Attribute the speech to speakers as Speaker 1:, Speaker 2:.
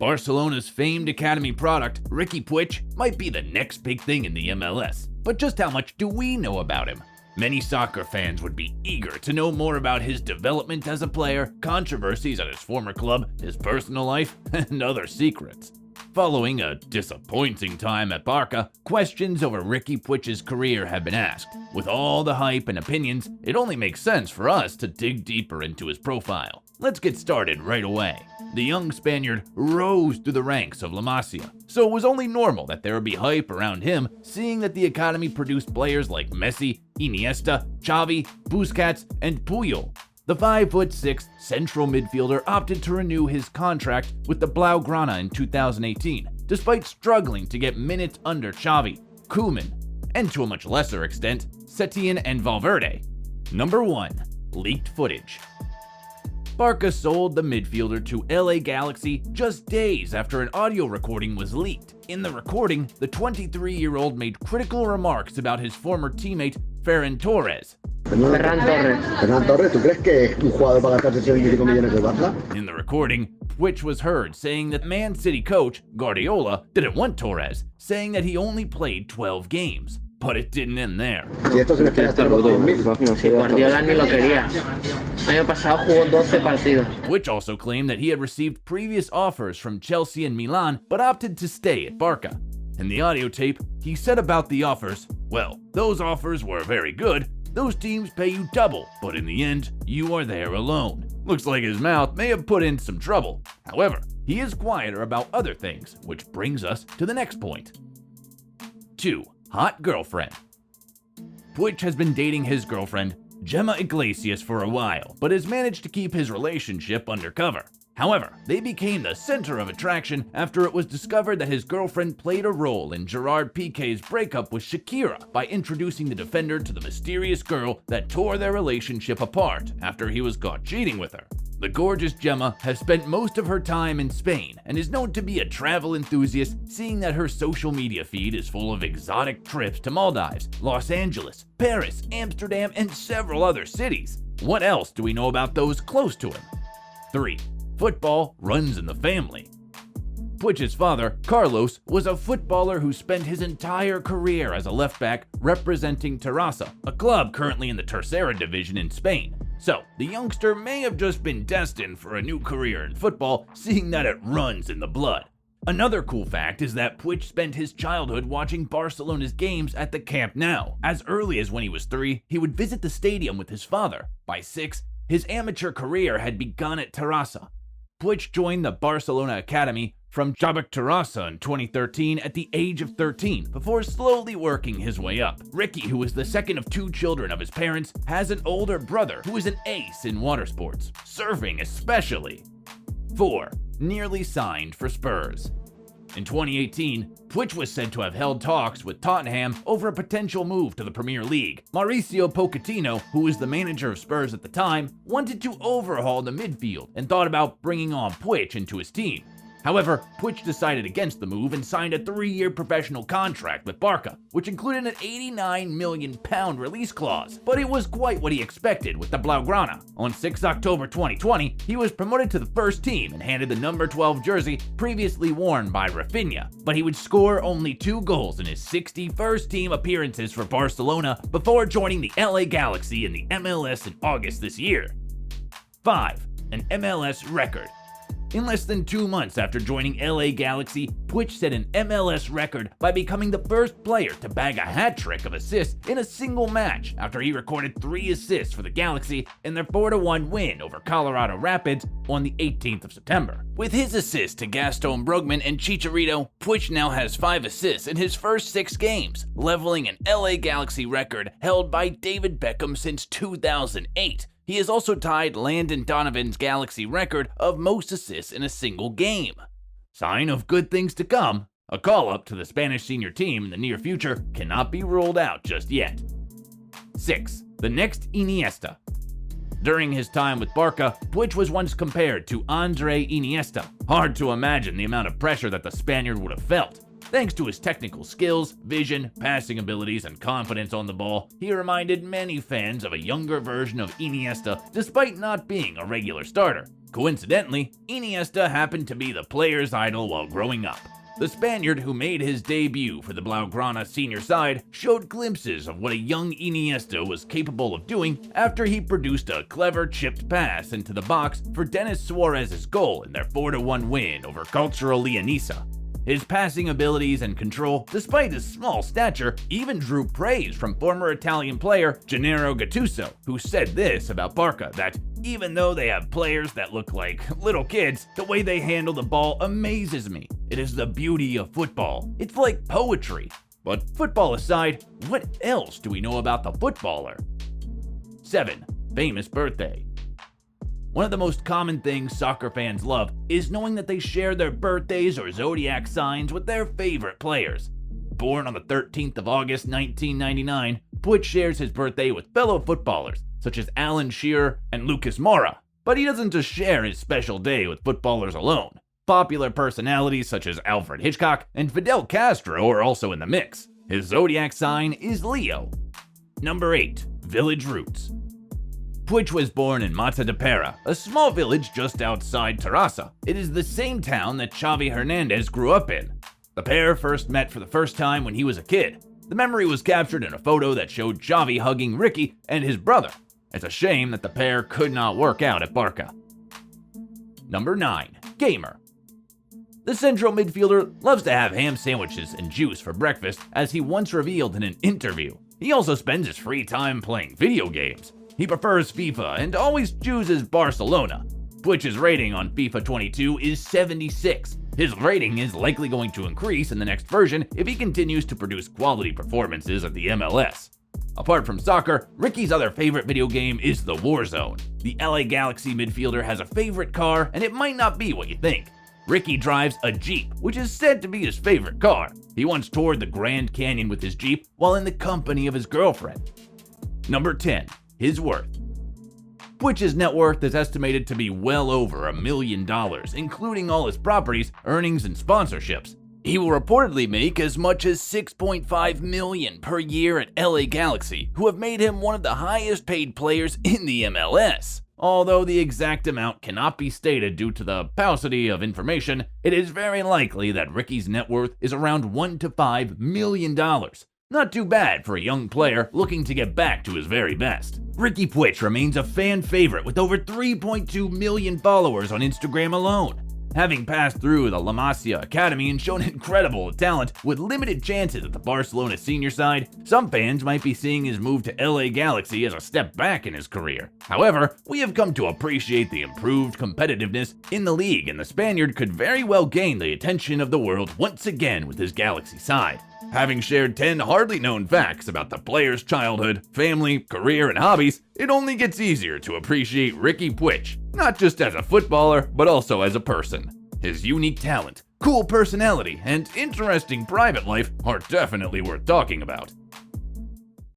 Speaker 1: Barcelona's famed academy product, Riqui Puig, might be the next big thing in the MLS. But just how much do we know about him? Many soccer fans would be eager to know more about his development as a player, controversies at his former club, his personal life, and other secrets. Following a disappointing time at Barca, questions over Riqui Puig's career have been asked. With all the hype and opinions, it only makes sense for us to dig deeper into his profile. Let's get started right away. The young Spaniard rose through the ranks of La Masia, so it was only normal that there would be hype around him, seeing that the academy produced players like Messi, Iniesta, Xavi, Busquets, and Puyol. The 5'6" central midfielder opted to renew his contract with the Blaugrana in 2018, despite struggling to get minutes under Xavi, Koeman, and to a much lesser extent, Setien and Valverde. Number 1. Leaked footage. Barca sold the midfielder to LA Galaxy just days after an audio recording was leaked. In the recording, the 23-year-old made critical remarks about his former teammate Ferran Torres.
Speaker 2: Ferran Torres, ¿tú crees que un jugador va a gastar 65 millones de Barca?
Speaker 1: In the recording, Puig was heard saying that Man City coach Guardiola didn't want Torres, saying that he only played 12 games. But it didn't end there.
Speaker 3: Guardiola ni lo quería. Año pasado jugó 12 partidos.
Speaker 1: Puig also claimed that he had received previous offers from Chelsea and Milan, but opted to stay at Barca. In the audio tape, he said about the offers, "Well, those offers were very good. Those teams pay you double, but in the end, you are there alone." Looks like his mouth may have put in some trouble. However, he is quieter about other things, which brings us to the next point. 2. Hot girlfriend. Puig has been dating his girlfriend, Gemma Iglesias, for a while, but has managed to keep his relationship undercover. However, they became the center of attraction after it was discovered that his girlfriend played a role in Gerard Piqué's breakup with Shakira by introducing the defender to the mysterious girl that tore their relationship apart after he was caught cheating with her. The gorgeous Gemma has spent most of her time in Spain and is known to be a travel enthusiast, seeing that her social media feed is full of exotic trips to Maldives, Los Angeles, Paris, Amsterdam, and several other cities. What else do we know about those close to him? 3. Football runs in the family. Puig's father, Carlos, was a footballer who spent his entire career as a left-back representing Terrassa, a club currently in the Tercera division in Spain. So, the youngster may have just been destined for a new career in football, seeing that it runs in the blood. Another cool fact is that Puig spent his childhood watching Barcelona's games at the Camp Nou. As early as when he was 3, he would visit the stadium with his father. By 6, his amateur career had begun at Terrassa. Puig joined the Barcelona Academy from Xavi Terrassa in 2013 at the age of 13, before slowly working his way up. Riqui, who is the second of 2 children of his parents, has an older brother who is an ace in water sports, surfing especially. 4. Nearly signed for Spurs. In 2018, Puig was said to have held talks with Tottenham over a potential move to the Premier League. Mauricio Pochettino, who was the manager of Spurs at the time, wanted to overhaul the midfield and thought about bringing on Puig into his team. However, Puig decided against the move and signed a 3-year professional contract with Barca, which included an £89 million release clause. But it was quite what he expected with the Blaugrana. On 6 October 2020, he was promoted to the first team and handed the number 12 jersey previously worn by Rafinha. But he would score only 2 goals in his 61st team appearances for Barcelona before joining the LA Galaxy in the MLS in August this year. 5. An MLS record. In less than 2 months after joining LA Galaxy, Puig set an MLS record by becoming the first player to bag a hat trick of assists in a single match after he recorded 3 assists for the Galaxy in their 4-1 win over Colorado Rapids on the 18th of September. With his assist to Gaston Brugman and Chicharito, Puig now has 5 assists in his first 6 games, leveling an LA Galaxy record held by David Beckham since 2008. He has also tied Landon Donovan's Galaxy record of most assists in a single game. Sign of good things to come. A call-up to the Spanish senior team in the near future cannot be ruled out just yet. 6. The next Iniesta. During his time with Barca, Puig was once compared to Andre Iniesta. Hard to imagine the amount of pressure that the Spaniard would have felt. Thanks to his technical skills, vision, passing abilities, and confidence on the ball, he reminded many fans of a younger version of Iniesta despite not being a regular starter. Coincidentally, Iniesta happened to be the player's idol while growing up. The Spaniard who made his debut for the Blaugrana senior side showed glimpses of what a young Iniesta was capable of doing after he produced a clever chipped pass into the box for Denis Suarez's goal in their 4-1 win over Cultural Leonesa. His passing abilities and control, despite his small stature, even drew praise from former Italian player Gennaro Gattuso, who said this about Barca, that even though they have players that look like little kids, the way they handle the ball amazes me. It is the beauty of football. It's like poetry. But football aside, what else do we know about the footballer? 7. Famous birthday. One of the most common things soccer fans love is knowing that they share their birthdays or zodiac signs with their favorite players. Born on the 13th of August 1999, Puig shares his birthday with fellow footballers such as Alan Shearer and Lucas Moura. But he doesn't just share his special day with footballers alone. Popular personalities such as Alfred Hitchcock and Fidel Castro are also in the mix. His zodiac sign is Leo. Number 8. Village roots. Puig was born in Mata de Pera, a small village just outside Terrassa. It is the same town that Xavi Hernandez grew up in. The pair first met for the first time when he was a kid. The memory was captured in a photo that showed Xavi hugging Riqui and his brother. It's a shame that the pair could not work out at Barca. Number 9. Gamer. The central midfielder loves to have ham sandwiches and juice for breakfast, as he once revealed in an interview. He also spends his free time playing video games. He prefers FIFA and always chooses Barcelona. Puig's rating on FIFA 22 is 76. His rating is likely going to increase in the next version if he continues to produce quality performances at the MLS. Apart from soccer, Ricky's other favorite video game is the Warzone. The LA Galaxy midfielder has a favorite car, and it might not be what you think. Riqui drives a Jeep, which is said to be his favorite car. He once toured the Grand Canyon with his Jeep while in the company of his girlfriend. Number 10. His worth. Puig's net worth is estimated to be well over $1 million, including all his properties, earnings, and sponsorships. He will reportedly make as much as $6.5 million per year at LA Galaxy, who have made him one of the highest paid players in the MLS. Although the exact amount cannot be stated due to the paucity of information, it is very likely that Ricky's net worth is around $1 to $5 million. Not too bad for a young player looking to get back to his very best. Riqui Puig remains a fan favorite with over 3.2 million followers on Instagram alone. Having passed through the La Masia Academy and shown incredible talent with limited chances at the Barcelona senior side, some fans might be seeing his move to LA Galaxy as a step back in his career. However, we have come to appreciate the improved competitiveness in the league, and the Spaniard could very well gain the attention of the world once again with his Galaxy side. Having shared 10 hardly known facts about the player's childhood, family, career, and hobbies, it only gets easier to appreciate Riqui Puig, not just as a footballer, but also as a person. His unique talent, cool personality, and interesting private life are definitely worth talking about.